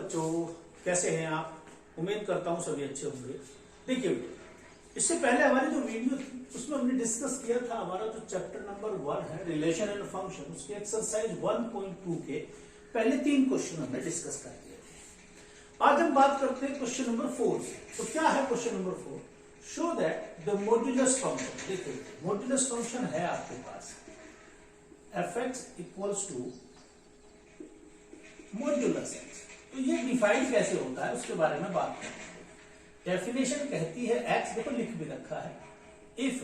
बच्चों, कैसे हैं आप? उम्मीद करता हूं सभी अच्छे होंगे। देखिए, इससे पहले हमारी जो वीडियो थी उसमें हमने डिस्कस किया था हमारा जो चैप्टर नंबर 1 है रिलेशन एंड फंक्शन, उसके एक्सरसाइज 1.2 के पहले 3 क्वेश्चन हमने डिस्कस कर दिए थे। आज हम बात करते हैं क्वेश्चन नंबर 4 से। तो क्या है question number 4? Show that the modulus function. देखिए, मॉड्यूलस फंक्शन है आपके पास f(x) equals to modulus x। तो ये डिफाइन कैसे होता है उसके बारे में बात करते हैं। डेफिनेशन कहती है x, देखो लिख भी रखा है, if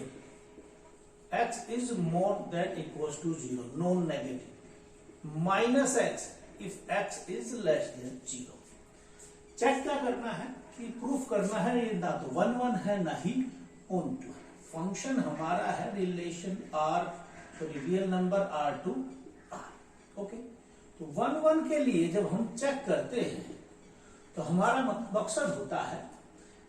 x is more than equals to 0, non negative, minus x if x is less than 0। Check क्या करना है कि प्रूफ करना है ये ना तो 1 1 है ना ही ऑन टू। फंक्शन हमारा है relation r, sorry real number r to r। Okay, तो 1 1 के लिए जब हम चेक करते हैं तो हमारा मकसद होता है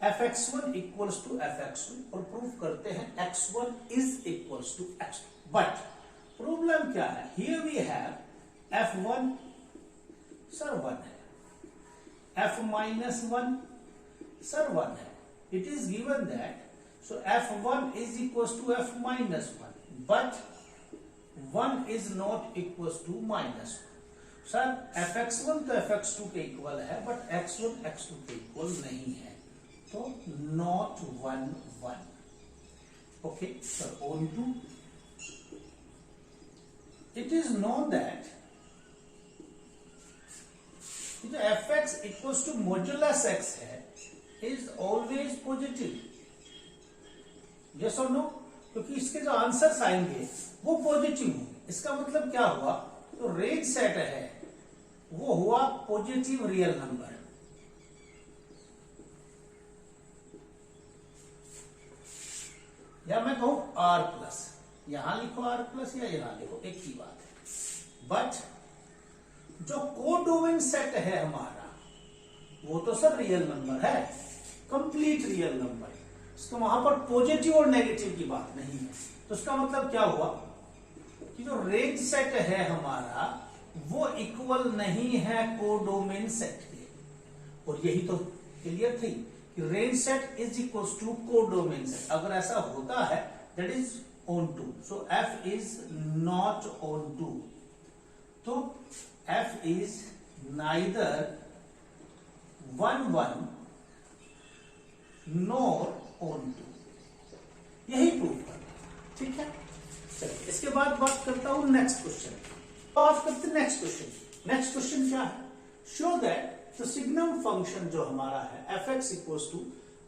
fx1 इक्वल्स टू fx2 और प्रूफ करते हैं x1 is equals to x2। But problem क्या है? Here we have f1 sir 1 है, f-1 सर 1 है। It is given that so f1 is equals to f-1, but 1 is not equals to -1। Sir fx1 तो fx2 के equal है, but x1 x2 के equal नहीं है, तो not 1 1। Okay sir, onto it is known that जो fx equals to modulus x है is always positive. Yes और नो? क्योंकि इसके जो आंसर्स आएंगे वो पॉजिटिव होंगे। इसका मतलब क्या हुआ? तो रेंज सेट है वो हुआ पॉजिटिव रियल नंबर। या मैं कहूं r+, यहां लिखो r+ या यहां लिखो, एक ही बात है। बट जो कोडोमेन सेट है हमारा वो तो सर रियल नंबर है, कंप्लीट रियल नंबर। तो वहां पर पॉजिटिव और नेगेटिव की बात नहीं है। तो इसका मतलब क्या हुआ कि जो रेंज सेट है हमारा वो इक्वल नहीं है कोडोमेन सेट के। और यही तो क्लियर थी कि range set is equals to codomain set. अगर ऐसा होता है that is onto, so f is not onto. तो f is neither 1 1 nor onto. यही प्रूफ करना, ठीक है। चलिए इसके बाद बात करता हूं नेक्स्ट क्वेश्चन। बात करते हैं नेक्स्ट क्वेश्चन। नेक्स्ट क्वेश्चन क्या है? Show that the signum function जो हमारा है f(x) इक्वल्स टू,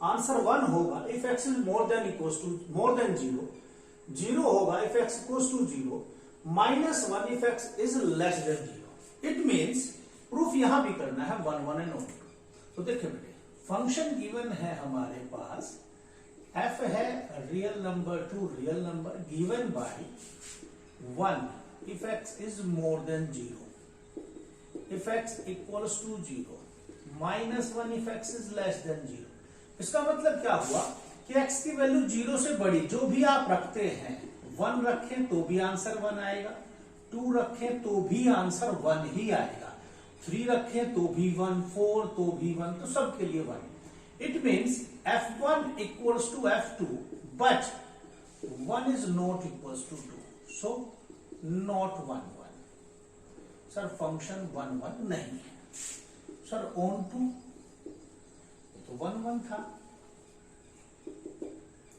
आंसर 1 होगा if x is more than equals to more than 0, 0 होगा if x equals to 0, -1 if x is less than 0। It means proof यहां भी करना है 1 1 एंड ऑन टू। तो देखिए बेटे, फंक्शन गिवन है हमारे पास, f है real number two real number given by 1 if x is more than 0, if x equals to 0, -1 if x is less than 0। इसका मतलब क्या हुआ कि x की वैल्यू 0 से बड़ी जो भी आप रखते हैं, 1 रखें तो भी आंसर 1 आएगा, 2 रखें तो भी आंसर 1 ही आएगा, 3 रखें तो भी 1, 4 तो भी 1, तो सबके लिए 1। It means f1 equals to f2, but 1 is not equals to 2, so not 1 1। Sir function 1 1 नहीं है। सर ऑन टू तो 1 1 था।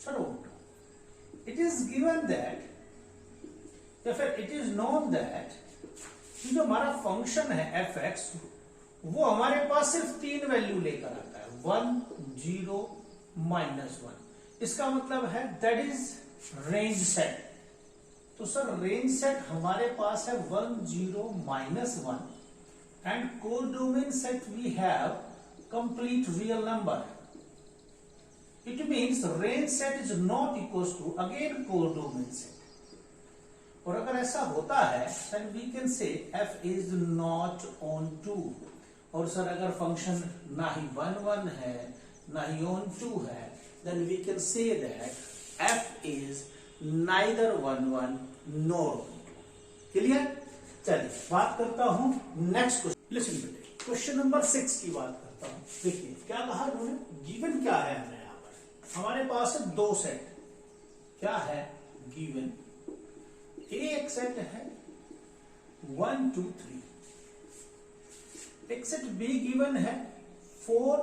Sir onto it is given that, या फिर इट इज नोन दैट कि जो हमारा फंक्शन है f(x) वो हमारे पास सिर्फ 3 वैल्यू लेकर आता है, 1 0 -1। इसका मतलब है दैट इज रेंज सेट। तो सर रेंज सेट हमारे पास है 1 0 -1 and codomain set we have complete real number. It means range set is not equals to again codomain set. और अगर ऐसा होता है then we can say f is not onto. और sir अगर फंक्शन ना ही 1 1 है ना ही ऑन टू है, then we can say that f is neither 1 1 nor 2। Clear? चलिए बात करता हूं नेक्स्ट क्वेश्चन। लिसन बेटे, क्वेश्चन नंबर 6 की बात करता हूं। देखिए क्या कहा उन्होंने, गिवन क्या है हमें यहां पर, हमारे पास है दो सेट, क्या है गिवन, एक सेट है 1 2 3, एक सेट बी गिवन है 4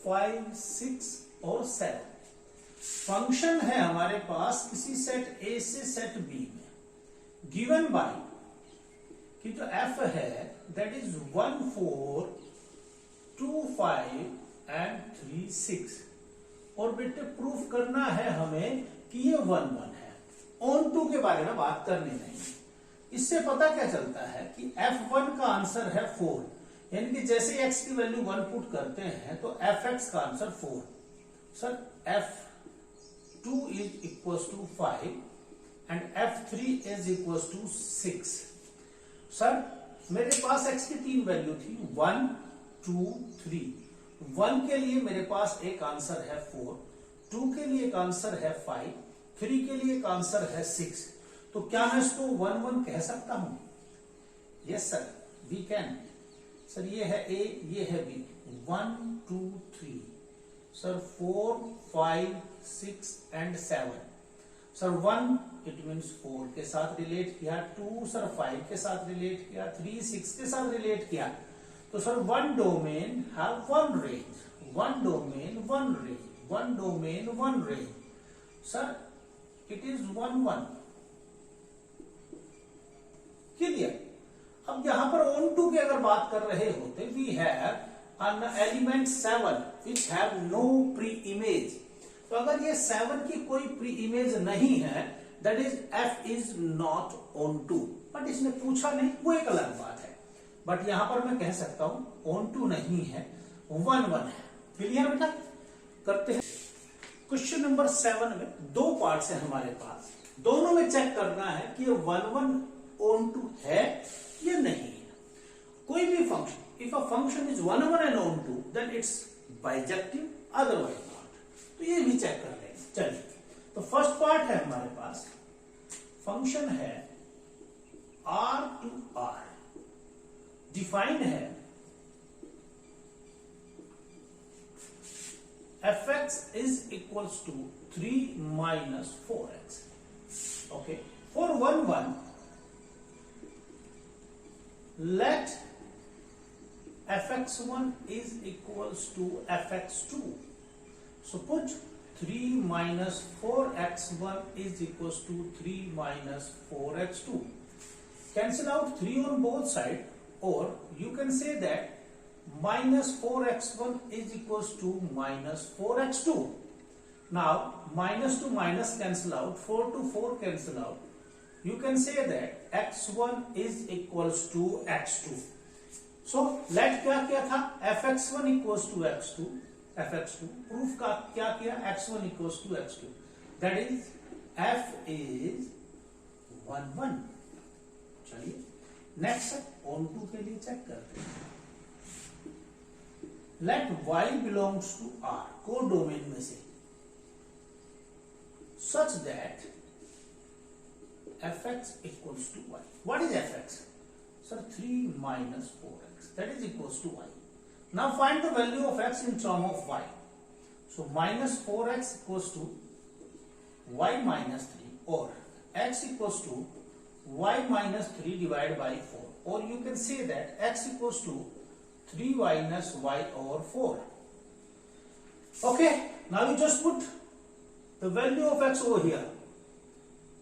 5 6 और 7। फंक्शन है हमारे पास किसी सेट ए से सेट बी में, गिवन बाय कि जो एफ है दैट इज 1 4 2 5 एंड 3 6, और बेटे प्रूफ करना है हमें कि ये 1 1 है। ऑन टू के बारे में बात करनी नहीं, इससे पता क्या चलता है कि f1 का आंसर है 4, यानी कि जैसे x की वैल्यू 1 पुट करते हैं तो fx का answer 4। Sir f2 is equal to 5 and f3 is equal to 6। Sir मेरे पास x की 3 वैल्यू थी 1 2 3। 1 के लिए मेरे पास एक आंसर है 4, 2 के लिए एक आंसर है 5, 3 के लिए एक आंसर है 6। तो क्या मैं इसको 1 1 कह सकता हूं? Yes sir, we can. Sir ये है ए, ये है B, 1 2 3, sir 4 5 6 and 7। Sir 1 it means 4 के साथ रिलेट किया, 2 सर 5 के साथ रिलेट किया, 3 6 के साथ रिलेट किया। तो sir one domain have one range, one domain one range, one domain one range. Sir it is 1 1 clear. अब यहां पर ऑन टू की अगर बात कर रहे होते, we have an element 7 which have no preimage. तो अगर ये 7 की कोई प्री इमेज नहीं है that is f is not onto. But इसने पूछा नहीं, वो एक अलग बात है। बट यहां पर मैं कह सकता हूं ऑन टू नहीं है, 1 1 है। क्लियर बेटा, करते हैं। क्वेश्चन नंबर 7 में दो पार्ट्स है हमारे पास, दोनों में चेक करना है कि ये 1 1 ऑन टू है या नहीं है। कोई भी function, if a function is 1 1 and onto then it's bijective, otherwise not. तो ये भी चेक कर लेंगे। चलिए, तो फर्स्ट पार्ट है हमारे पास, फंक्शन है r टू r, डिफाइंड है fx is equals to 3 minus 4x. Okay, for 1 1 let fx1 is equals to fx2. So put 3 minus 4x1 is equals to 3 minus 4x2. Cancel out 3 on both sides, or you can say that minus 4x1 is equals to minus 4x2. Now minus to minus cancel out, 4 to 4 cancel out. You can say that x1 is equals to x2. So let क्या किया था, fx1 equals to x2, fx2 proof का क्या किया, x1 equals to x2, that is f is 1 1। चलिए next on to के लिए check करते हैं। Let y belongs to r, codomain में से, such that fx equals to y. What is fx? Sir, 3 minus 4x, that is equals to y. Now find the value of x in term of y. So minus 4x equals to y minus 3, or x equals to y minus 3 divided by 4, or you can say that x equals to 3 minus y over 4. Okay, now you just put the value of x over here,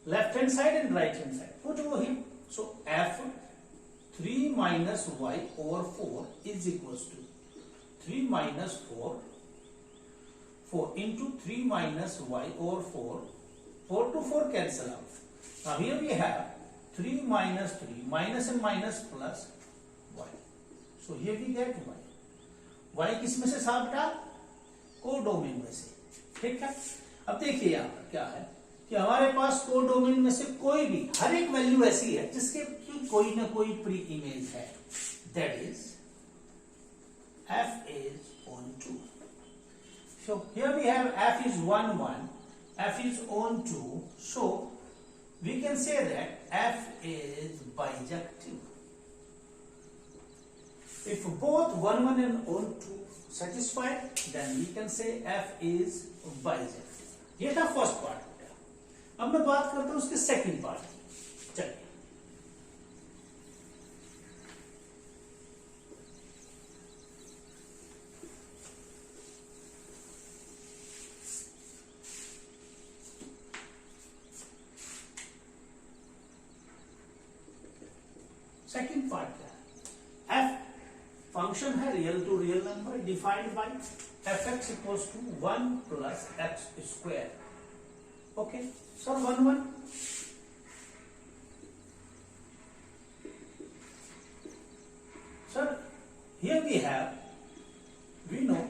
left hand side and right hand side, put over here. So f 3 minus y over 4 is equals to 3 minus 4 into 3 minus y over 4, 4 to 4 cancel out. Now here we have 3 minus 3, minus and minus plus y. So here we get y. y किस में से साहब बेटा, codomain में से। ठीक है, अब देखिए यहां पर क्या है कि हमारे पास कोडोमेन में से कोई भी, हर एक वैल्यू ऐसी है जिसके की कोई ना कोई प्री इमेज है, that is f is on 2. So here we have f is 1 1, f is on 2, so we can say that f is bijective. If both 1 1 and 1 2 satisfied, then we can say f is bijective. ये था first part हो गया। अब मैं बात करता हूं उसके सेकंड पार्ट की। चलिए, सेकंड पार्ट क्या है? एफ फंक्शन है real to real number defined by F X equals to 1 plus X square. Okay sir, 1 1 sir, here we know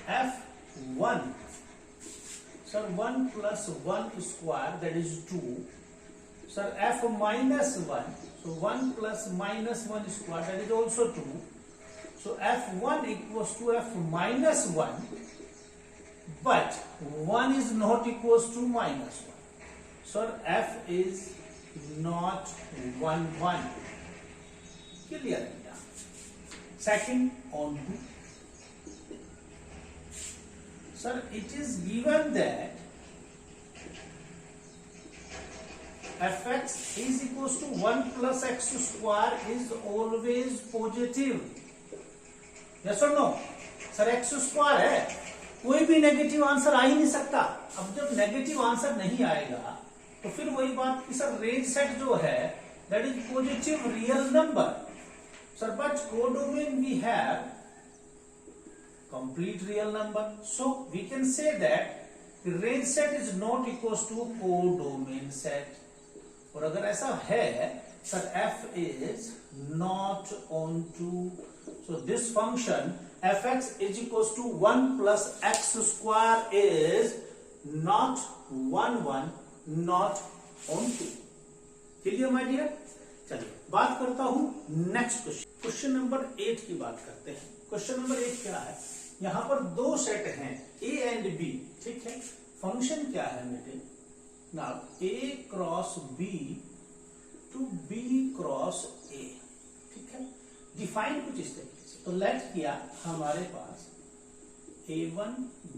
f1, sir, 1 plus 1 square, that is 2. Sir, f minus 1, so 1 plus minus 1 square, that is also 2. So f1 equals to f minus 1, but 1 is not equals to minus 1. Sir, f is not 1 1. Clear? Second, on to, sir, it is given that fx is equals to 1 plus x square is always positive. Yes or no? Sir x square है, कोई भी negative answer आ ही नहीं सकता। अब जब negative answer नहीं आएगा तो फिर वही बात कि सर रेंज सेट जो है that is positive real number. Sir but codomain we have complete real number, so we can say that the range set is not equals to codomain set. और अगर ऐसा है sir f is not onto, so this function fx is equals to 1 plus x square is not 1 1, not onto. clear my dear? चलिए बात करता हूं next question, question number 8 की बात करते हैं। क्वेश्चन नंबर 8 क्या है? यहां पर दो सेट हैं a एंड b, ठीक है। फंक्शन क्या है बेटे? Now a cross b to b cross a, ठीक है। डिफाइन कुछ इस तरीके से, तो लेट किया हमारे पास a1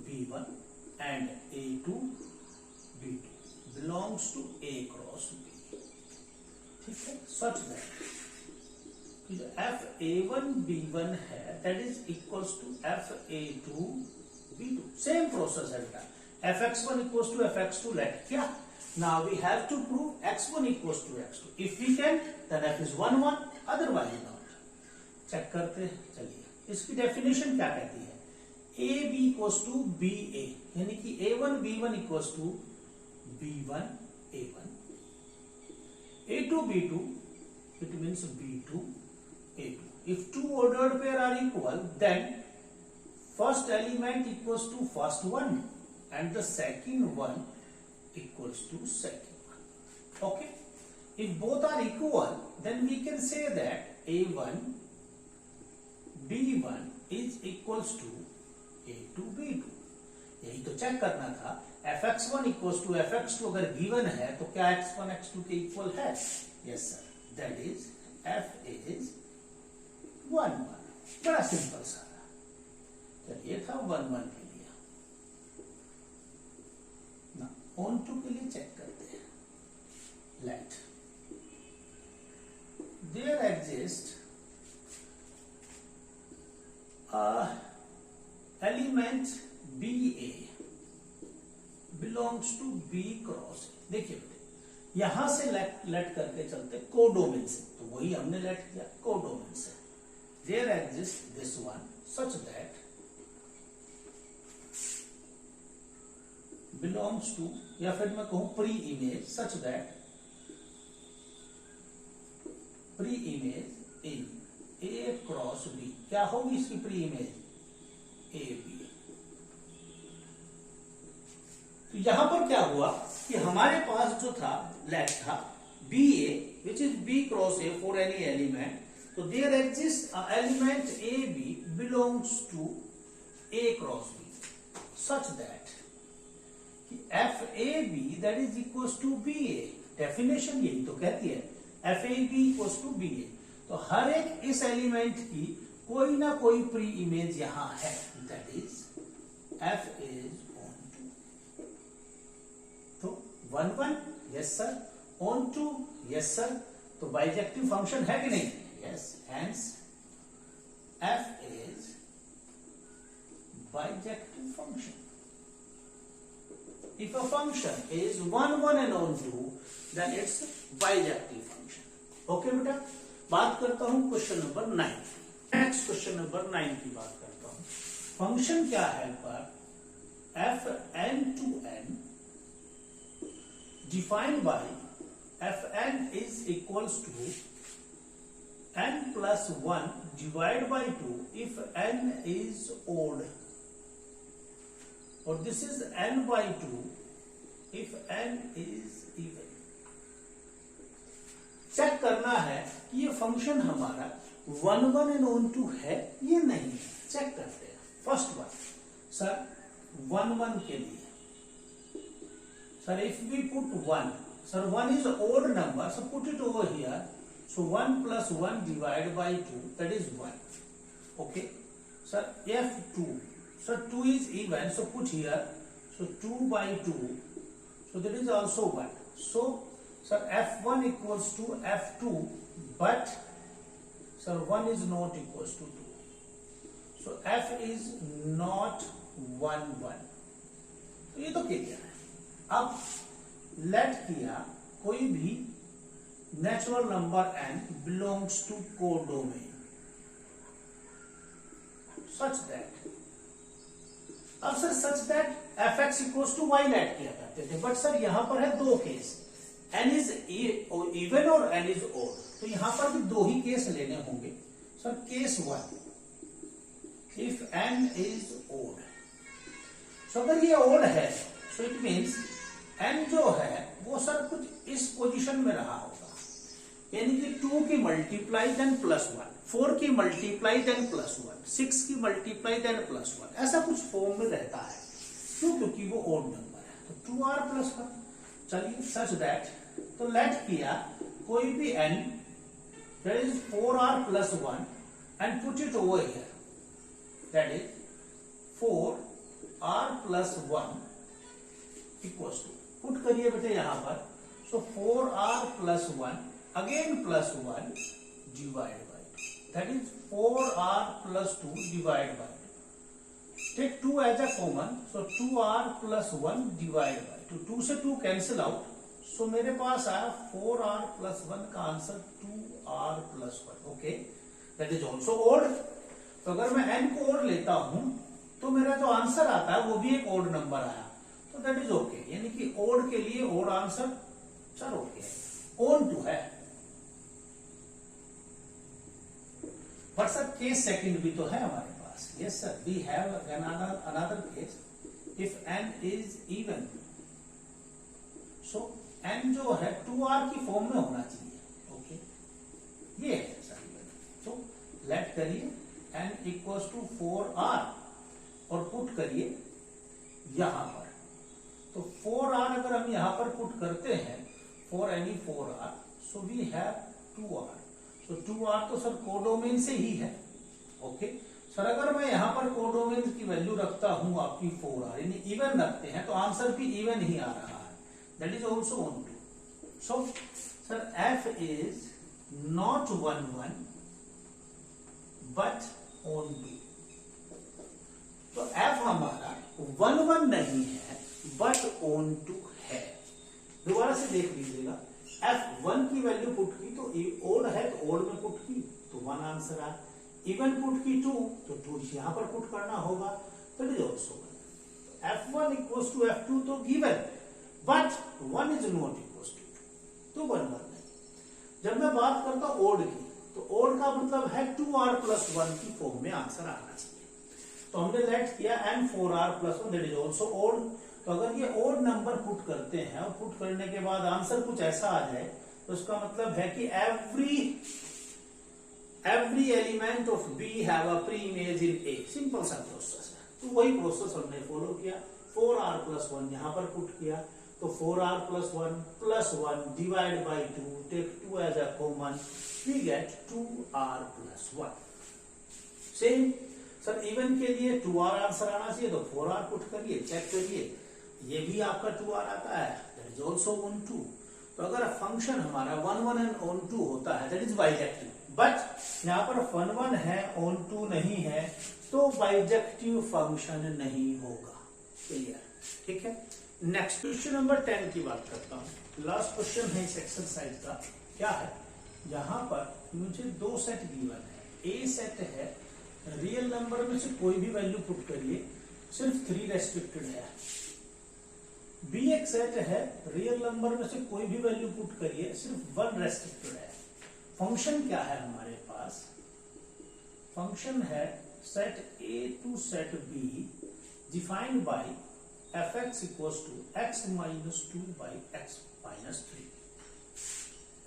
b1 and a2 b2 belongs to a cross b, ठीक है। सच दैट जो f(a1) b1 है that is equals to f(a2) b2, same process है बेटा। fx1 equals to fx2, let क्या? Now we have to prove x1 equals to x2। If we can then f is 1 1, otherwise not. Check करते हैं, चलिए इसकी definition क्या कहती है? ab इक्वल्स टू ba, यानी कि a1 b1 equals to b1 a1, a2 b2, it means b2 a2. If two ordered pair are equal, then first element equals to first one and the second one equals to second one. Okay? If both are equal, then we can say that a1 b1 is equals to a2 b2. यही तो check करना था। fx1 equals to fx2 अगर given है तो क्या x1 x2 के equal है? Yes sir, that is f is 1 1। बड़ा सिंपल सा था। चलिए था 1 1 के लिए। ना ऑन टू के लिए चेक करते हैं। Let there exist element BA belongs to B cross. देखिए बेटे, यहां से लेट करके चलते कोडोमेन से, तो वही हमने लेट किया कोडोमेन से। There exists this one such that belongs to, या फिर मैं कहूं pre image, such that pre image A cross B, क्या होगी इसकी प्री इमेज? AB। तो यहां पर क्या हुआ कि हमारे पास जो था लेट था BA which is B cross A for any element, so there exists an element AB belongs to A cross B such that FAB that is equals to BA। Definition यही तो कहती है FAB equals to BA। तो हर एक इस element की कोई ना कोई प्री इमेज यहां है, that is f is on 2. तो 1 1 yes sir, on 2 yes sir, तो बाइजेक्टिव फंक्शन है कि नहीं? Yes, hence f is bijective function. If a function is 1 1 and on 2, then it's bijective function. Okay बेटा, बात करता हूं question number 9। Next question number 9 की बात करता हूं। फंक्शन क्या है पर f n to n defined by f n is equals to n plus 1 divided by 2 if n is odd, और this is n by 2 if n is even। Check करना है कि ये फंक्शन हमारा 1 1 and on 2 है ये नहीं है। चेक करते हैं। फर्स्ट बात सर 1 1 के लिए sir if we put 1, sir 1 is odd number, so put it over here, so 1 plus 1 divided by 2, that is 1. Okay sir, f2, so 2 is even, so put here, so 2 by 2, so that is also 1. So sir f1 equals to f2, but sir 1 is not equals to 2, so f is not 1 1। तो ये तो clear है। अब late किया कोई भी natural number n belongs to codomain such that, अब sir such that fx equals to y let किया करते थे, बट सर यहां पर है दो केस, n इज इवन और n इज ओड, तो यहां पर भी दो ही केस लेने होंगे। Sir case 1, if n is odd, so अगर ये ओड है सो इट मीन्स n जो है वो सर कुछ इस पोजीशन में रहा होगा, यानी कि 2 की मल्टीप्लाई देन प्लस 1, 4 की मल्टीप्लाई देन प्लस 1, 6 की मल्टीप्लाई देन प्लस 1, ऐसा कुछ फॉर्म में रहता है। क्यों? क्योंकि वो ओड नंबर है। तो 2r प्लस 1, चलिए सच दैट, तो लेट किया कोई भी n, that is 4r plus 1 and put it over here, that is 4r plus 1 equals to, put करिए बेटे यहां पर, so 4r plus 1 again plus 1 divide by 2, that is 4r plus 2 divide by 2, take 2 as a common, so 2r plus 1 divide by 2, 2 से 2 cancel out, सो मेरे पास आया 4r plus 1 का answer 2r plus 1। Okay, that is also odd. तो अगर मैं n को odd लेता हूं तो मेरा जो आंसर आता है वो भी एक ओड नंबर आया, तो दैट इज ओके, यानी कि ओड के लिए odd answer sir okay, on 2 है। बट सर केस सेकंड भी तो है हमारे पास। Yes sir, we have another case, if n is even, so n जो है 2r की फॉर्म में होना चाहिए। ओके, ये है सर इवन, तो लेट करिए n इक्वल्स टू 4r और पुट करिए यहां पर, तो 4r अगर हम यहां पर पुट करते हैं, 4 any 4r, so we have 2r, so 2r तो सर कोडोमेन से ही है। ओके सर, अगर मैं यहां पर कोडोमेन की वैल्यू रखता हूं आपकी 4r, यानी इवन रखते हैं, तो आंसर भी इवन ही आ रहा है, that is also on 2। So sir f is not 1 1 but on 2, तो f हमारा 1 1 नहीं है बट ऑन 2 है। दोबारा से देख लीजिएगा, f1 की वैल्यू पुट की तो ओड है, तो ओड में पुट की तो 1 आंसर आया, इवन पुट की 2 तो 2 यहां पर पुट करना होगा, तो it is also 1। f1 equals to f2 तो given, but 1 is not equals to 2, तो 1 1 नहीं। जब मैं बात करता हूं ओड की, तो ओड का मतलब है 2r प्लस 1 की फॉर्म में आंसर आना चाहिए। तो हमने लेट किया n 4r plus 1, that is also odd. तो अगर ये ओड नंबर पुट करते हैं और पुट करने के बाद आंसर कुछ ऐसा आ जाए, तो इसका मतलब है कि every element of B have a pre image in A। Simple सा प्रोसेस है, तो वही प्रोसेस हमने फॉलो किया। 4r प्लस 1 यहां पर पुट किया, तो 4r plus 1 divide by 2, take 2 as a common, we get 2r plus 1. Same sir even के लिए 2r आंसर आना चाहिए, तो 4r पुट करिए, चेक करिए, ये भी आपका 2r आता है, दैट इज ऑल्सो ऑन 2. तो अगर फंक्शन हमारा 1 1 एंड ऑन 2 होता है दैट इज बाइजेक्टिव, बट यहाँ पर 1 1 है ऑन 2 नहीं है, तो बाइजेक्टिव फंक्शन नहीं होगा. क्लियर? ठीक है. नेक्स्ट क्वेश्चन नंबर 10 की बात करता हूँ. लास्ट क्वेश्चन है इस एक्सरसाइज का. क्या है? यहाँ पर मुझे दो सेट गिवन है. ए सेट है, रियल नंबर में से कोई भी वैल्यू पुट करिए, सिर्फ 3 रेस्ट्रिक्टेड है. बी एक सेट है, रियल नंबर में से कोई भी वैल्यू पुट करिए, सिर्फ 1 रेस्ट्रिक्टेड है. फंक्शन क्या है हमारे पास? फंक्शन है set A to set B defined by fx equals to x minus 2 by x minus 3.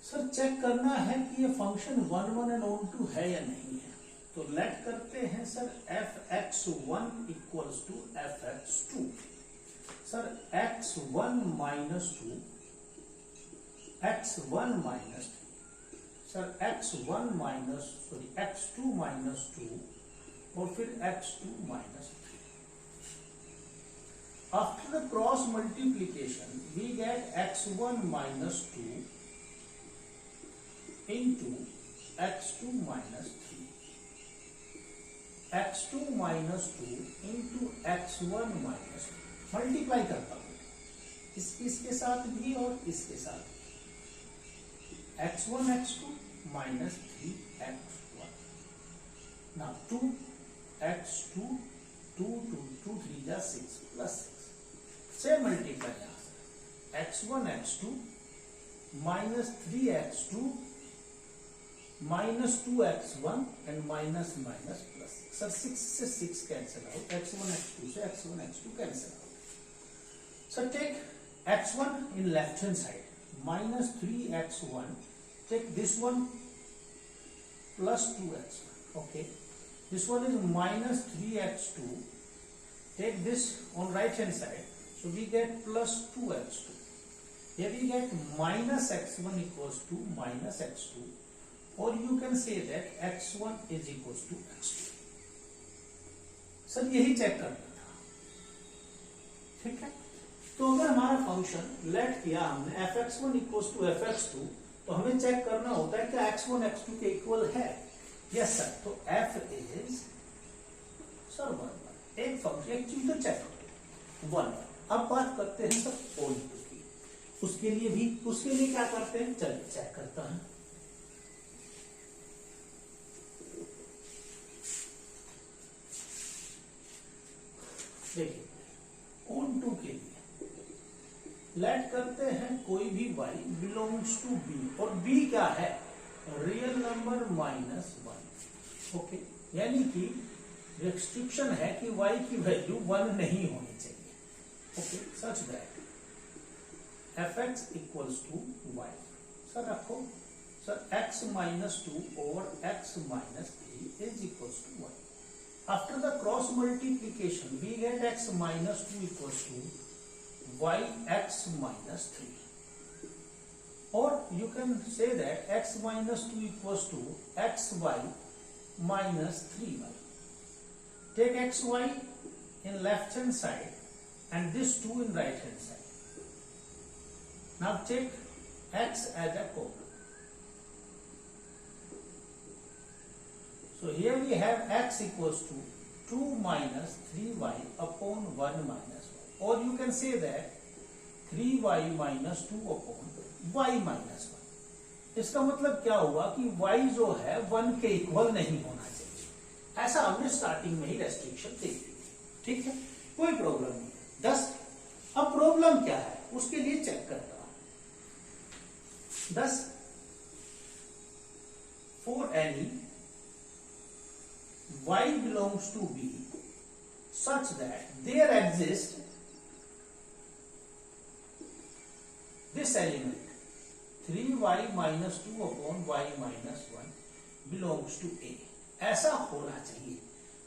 Sir check करना है कि ये फंक्शन 1 1 एंड ऑन 2 है या नहीं है. तो लेट करते हैं sir fx1 equals to fx2. Sir x1 minus 2, x1 minus 2, sir x1 minus x2 minus 2 और फिर x2 minus 3. After the cross multiplication, we get x1 minus 2 into x2 minus 3. x2 minus 2 into x1 minus 2. Multiply करता हूं इसके साथ भी और इसके साथ भी. x1 x2 minus 3x1. Now 2x2 2 2 3 जा 6 plus 6. से मल्टीप्लाई यहां से x1 x2 minus 3x2 minus 2x1 and minus minus plus. Sir 6 से 6 कैंसिल आउट, x1 x2 से x1 x2 cancel out. Sir take x1 in left hand side minus 3x1, take this one plus 2x1. Okay, this one is minus 3x2, take this on right hand side, so we get plus 2x2. Here we get minus x1 equals to minus x2, or you can say that x1 is equals to x2. Sir यही check करना था. ठीक है. तो अगर हमारा function let किया हमने fx1 इक्वल्स टू fx2, तो हमें चेक करना होता है कि x1 x2 के इक्वल है. Yes sir. तो f इज सर 1. एक फंक्शन एक चीज तो चेक करो 1. अब बात करते हैं सर ऑन 2 की. उसके लिए क्या करते हैं, चलिए चेक करता है. देखिए ऑन 2 के लिए लेट करते हैं कोई भी y बिलोंग्स टू b, और b क्या है? Real number minus 1. ओके, यानी कि रिस्ट्रिक्शन है कि y की वैल्यू 1 नहीं होनी चाहिए. Okay, such that fx equals to y. Sir रखो sir x minus 2 over x minus 3 is equals to y. After the cross multiplication we get x minus 2 equals to y x minus 3, और you can say that x minus 2 equals to xy minus 3y. Take xy in left hand side and this 2 in right hand side. Now take x as a common. So here we have x equals to 2 minus 3y upon 1 minus 1. Or you can say that 3y minus 2 upon y minus 1. इसका मतलब क्या हुआ कि y जो है 1 के equal नहीं होना चाहिए. ऐसा हमने स्टार्टिंग में ही रेस्ट्रिक्शन दे दी. ठीक है, कोई प्रॉब्लम नहीं. 10. अब प्रॉब्लम क्या है उसके लिए चेक करता हूं. 10 for any y belongs to b such that there exists this element 3y minus 2 upon y minus 1 belongs to a. ऐसा होना चाहिए.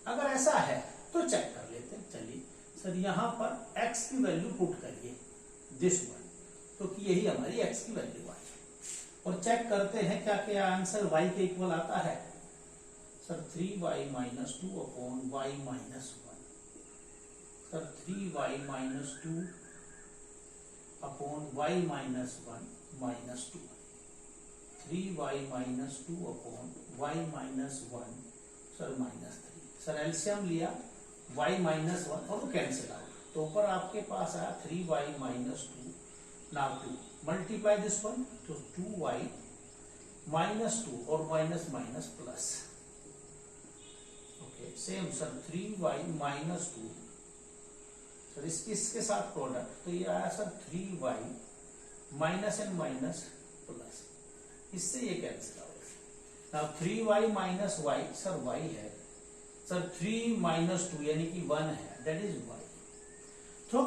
अगर ऐसा है तो चेक कर लेते हैं. चलिए सर यहां पर x की वैल्यू पुट करिए. दिस वन, तो कि यही हमारी x की वैल्यू आई। और चेक करते हैं क्या क्या आंसर y के इक्वल आता है। Sir 3y minus 2 upon y minus 1, sir 3y minus 2 upon y minus 1 minus 2, 3y minus 2 upon y minus 1 sir minus 3। Sir LCM लिया y माइनस 1 और कैंसिल आउट, तो ऊपर आपके पास आया 3y minus 2, now 2 multiply this one, तो 2y minus 2 और minus minus plus, okay same sir 3y minus 2, sir इसके साथ प्रोडक्ट, तो ये आया sir 3y minus and minus plus, इससे ये cancel out. Now 3y minus y, sir y है, सर 3 माइनस 2 यानी कि 1 है, दैट इज y। तो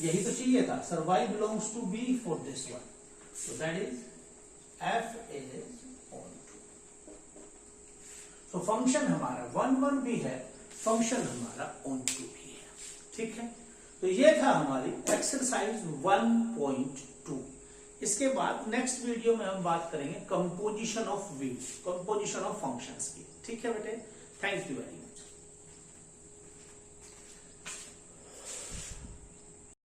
यही तो चाहिए था sir, y belongs to b for this one, so that is f is on 2। so function हमारा 1 1 भी है, फंक्शन हमारा on 2 भी है, ठीक है। तो ये था हमारी एक्सरसाइज 1.2। इसके बाद नेक्स्ट वीडियो में हम बात करेंगे composition of we, composition of functions की, ठीक है बेटे। Thank you very much.